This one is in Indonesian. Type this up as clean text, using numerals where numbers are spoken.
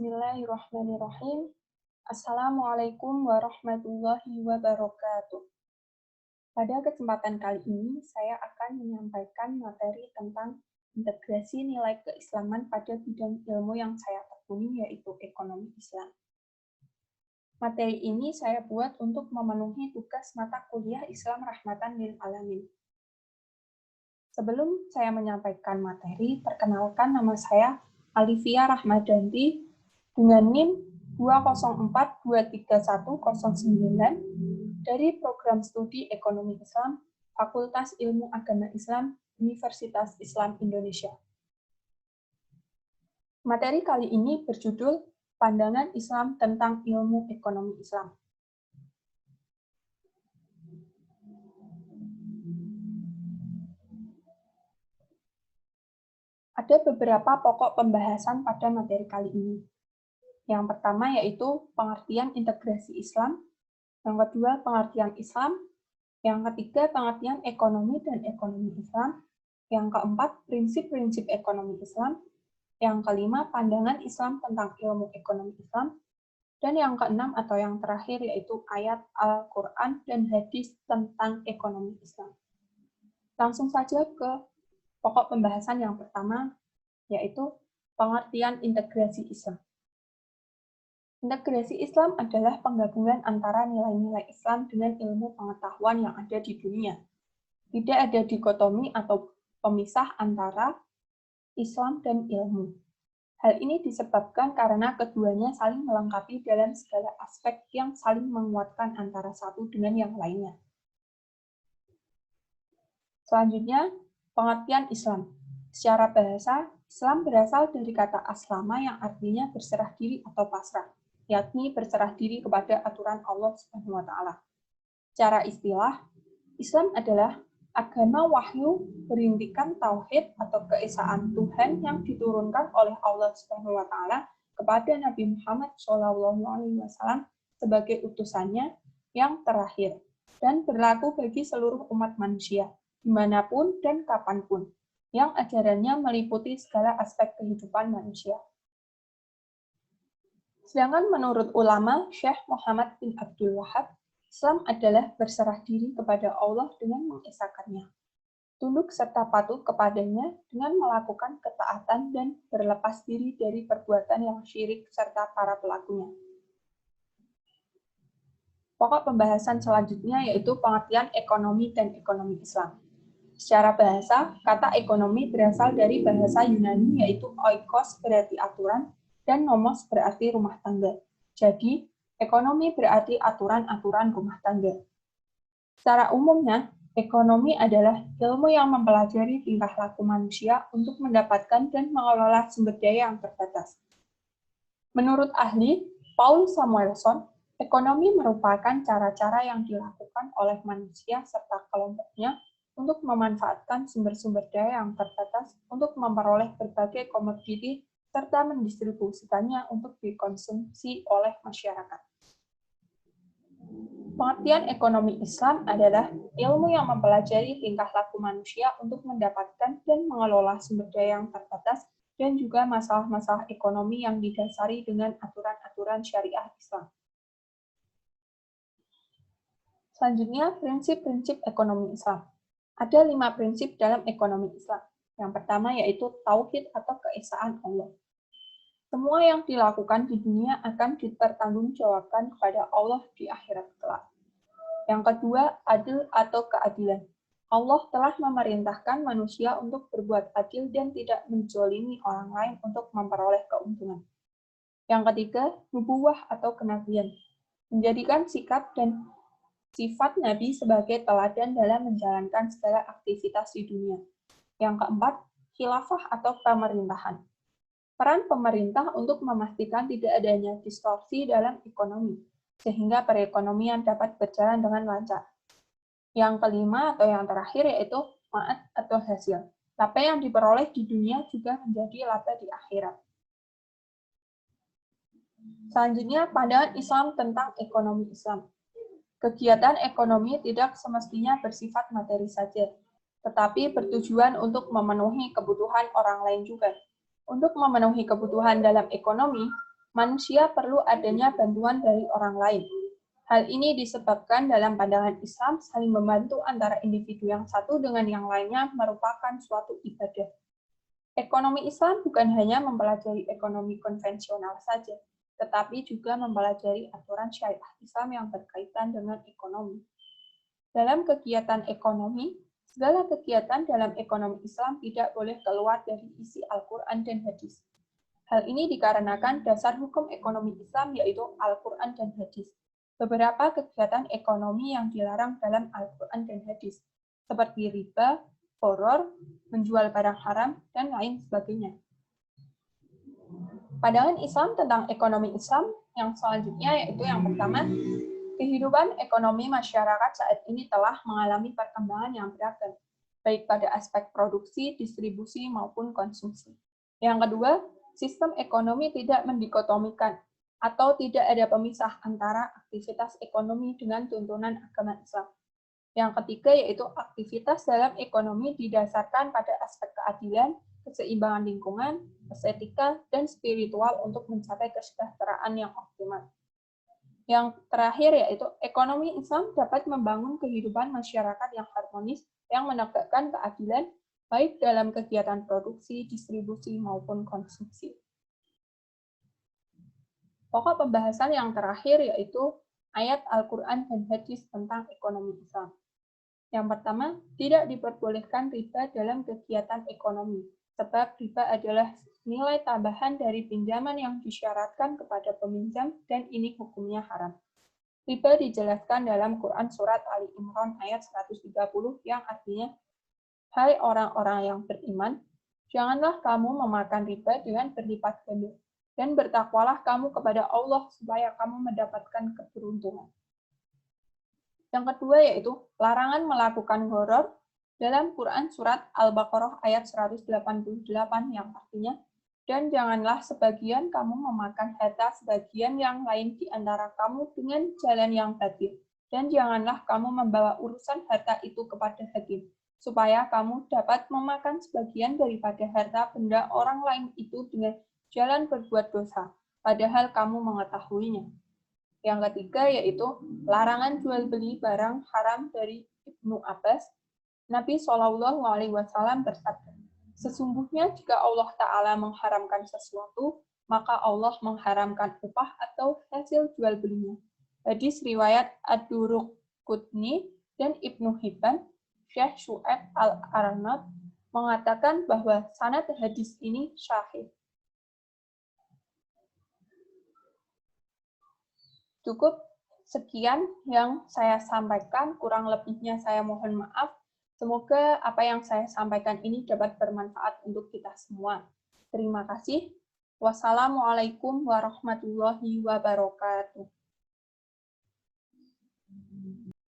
Bismillahirrahmanirrahim. Assalamualaikum warahmatullahi wabarakatuh. Pada kesempatan kali ini, saya akan menyampaikan materi tentang integrasi nilai keislaman pada bidang ilmu yang saya tekuni, yaitu ekonomi Islam. Materi ini saya buat untuk memenuhi tugas mata kuliah Islam Rahmatan lil Alamin. Sebelum saya menyampaikan materi, perkenalkan nama saya Alivia Rahmadanti dengan NIM 204231009 dari Program Studi Ekonomi Islam, Fakultas Ilmu Agama Islam, Universitas Islam Indonesia. Materi kali ini berjudul Pandangan Islam tentang Ilmu Ekonomi Islam. Ada beberapa pokok pembahasan pada materi kali ini. Yang pertama yaitu pengertian integrasi Islam, yang kedua pengertian Islam, yang ketiga pengertian ekonomi dan ekonomi Islam, yang keempat prinsip-prinsip ekonomi Islam, yang kelima pandangan Islam tentang ilmu ekonomi Islam, dan yang keenam atau yang terakhir yaitu ayat Al-Quran dan hadis tentang ekonomi Islam. Langsung saja ke pokok pembahasan yang pertama, yaitu pengertian integrasi Islam. Integrasi Islam adalah penggabungan antara nilai-nilai Islam dengan ilmu pengetahuan yang ada di dunia. Tidak ada dikotomi atau pemisah antara Islam dan ilmu. Hal ini disebabkan karena keduanya saling melengkapi dalam segala aspek yang saling menguatkan antara satu dengan yang lainnya. Selanjutnya, pengertian Islam. Secara bahasa, Islam berasal dari kata aslama yang artinya berserah diri atau pasrah, yakni berserah diri kepada aturan Allah Subhanahu wa Ta'ala. Secara istilah, Islam adalah agama wahyu berintikan tauhid atau keesaan Tuhan yang diturunkan oleh Allah Subhanahu wa Ta'ala kepada Nabi Muhammad SAW sebagai utusannya yang terakhir dan berlaku bagi seluruh umat manusia dimanapun dan kapanpun, yang ajarannya meliputi segala aspek kehidupan manusia. Sedangkan menurut ulama Syekh Muhammad bin Abdul Wahab, Islam adalah berserah diri kepada Allah dengan mengesakannya, tunduk serta patuh kepadanya dengan melakukan ketaatan dan berlepas diri dari perbuatan yang syirik serta para pelakunya. Pokok pembahasan selanjutnya yaitu pengertian ekonomi dan ekonomi Islam. Secara bahasa, kata ekonomi berasal dari bahasa Yunani yaitu oikos berarti aturan, dan nomos berarti rumah tangga. Jadi, ekonomi berarti aturan-aturan rumah tangga. Secara umumnya, ekonomi adalah ilmu yang mempelajari tingkah laku manusia untuk mendapatkan dan mengelola sumber daya yang terbatas. Menurut ahli Paul Samuelson, ekonomi merupakan cara-cara yang dilakukan oleh manusia serta kelompoknya untuk memanfaatkan sumber-sumber daya yang terbatas untuk memperoleh berbagai komoditi serta mendistribusikannya untuk dikonsumsi oleh masyarakat. Pengertian ekonomi Islam adalah ilmu yang mempelajari tingkah laku manusia untuk mendapatkan dan mengelola sumber daya yang terbatas dan juga masalah-masalah ekonomi yang didasari dengan aturan-aturan syariah Islam. Selanjutnya, prinsip-prinsip ekonomi Islam. Ada 5 prinsip dalam ekonomi Islam. Yang pertama yaitu tauhid atau keesaan Allah. Semua yang dilakukan di dunia akan dipertanggungjawabkan kepada Allah di akhirat kelak. Yang kedua, adil atau keadilan. Allah telah memerintahkan manusia untuk berbuat adil dan tidak menzalimi orang lain untuk memperoleh keuntungan. Yang ketiga, nubuwah atau kenabian. Menjadikan sikap dan sifat Nabi sebagai teladan dalam menjalankan segala aktivitas di dunia. Yang keempat, khilafah atau pemerintahan. Peran pemerintah untuk memastikan tidak adanya distorsi dalam ekonomi, sehingga perekonomian dapat berjalan dengan lancar. Yang kelima atau yang terakhir yaitu ma'ad atau hasil. Laba yang diperoleh di dunia juga menjadi laba di akhirat. Selanjutnya, pandangan Islam tentang ekonomi Islam. Kegiatan ekonomi tidak semestinya bersifat materi saja, tetapi bertujuan untuk memenuhi kebutuhan orang lain juga. Untuk memenuhi kebutuhan dalam ekonomi, manusia perlu adanya bantuan dari orang lain. Hal ini disebabkan dalam pandangan Islam, saling membantu antara individu yang satu dengan yang lainnya merupakan suatu ibadah. Ekonomi Islam bukan hanya mempelajari ekonomi konvensional saja, tetapi juga mempelajari aturan syariah Islam yang berkaitan dengan ekonomi. Dalam kegiatan ekonomi, segala kegiatan dalam ekonomi Islam tidak boleh keluar dari isi Al-Quran dan hadis. Hal ini dikarenakan dasar hukum ekonomi Islam yaitu Al-Quran dan hadis. Beberapa kegiatan ekonomi yang dilarang dalam Al-Quran dan hadis, seperti riba, horor, menjual barang haram, dan lain sebagainya. Pandangan Islam tentang ekonomi Islam yang selanjutnya yaitu yang pertama, kehidupan ekonomi masyarakat saat ini telah mengalami perkembangan yang beragam, baik pada aspek produksi, distribusi, maupun konsumsi. Yang kedua, sistem ekonomi tidak mendikotomikan atau tidak ada pemisah antara aktivitas ekonomi dengan tuntunan agama Islam. Yang ketiga yaitu aktivitas dalam ekonomi didasarkan pada aspek keadilan, keseimbangan lingkungan, estetika, dan spiritual untuk mencapai kesejahteraan yang optimal. Yang terakhir yaitu ekonomi Islam dapat membangun kehidupan masyarakat yang harmonis, yang menegakkan keadilan, baik dalam kegiatan produksi, distribusi, maupun konsumsi. Pokok pembahasan yang terakhir yaitu ayat Al-Quran dan hadis tentang ekonomi Islam. Yang pertama, tidak diperbolehkan riba dalam kegiatan ekonomi, sebab riba adalah nilai tambahan dari pinjaman yang disyaratkan kepada peminjam dan ini hukumnya haram. Riba dijelaskan dalam Quran Surat Ali Imran ayat 130 yang artinya, hai orang-orang yang beriman, janganlah kamu memakan riba dengan berlipat ganda, dan bertakwalah kamu kepada Allah supaya kamu mendapatkan keberuntungan. Yang kedua yaitu larangan melakukan horor dalam Quran Surat Al-Baqarah ayat 188 yang artinya, dan janganlah sebagian kamu memakan harta sebagian yang lain di antara kamu dengan jalan yang batil, dan janganlah kamu membawa urusan harta itu kepada hakim, supaya kamu dapat memakan sebagian daripada harta benda orang lain itu dengan jalan berbuat dosa, padahal kamu mengetahuinya. Yang ketiga yaitu larangan jual beli barang haram dari Ibnu Abbas. Nabi SAW bersabda, sesungguhnya jika Allah Ta'ala mengharamkan sesuatu, maka Allah mengharamkan upah atau hasil jual belinya. Hadis riwayat Ad-Duruqutni dan Ibnu Hibban. Syekh Syu'aib Al-Arnad mengatakan bahwa sanad hadis ini syahih. Cukup sekian yang saya sampaikan, kurang lebihnya saya mohon maaf. Semoga apa yang saya sampaikan ini dapat bermanfaat untuk kita semua. Terima kasih. Wassalamualaikum warahmatullahi wabarakatuh.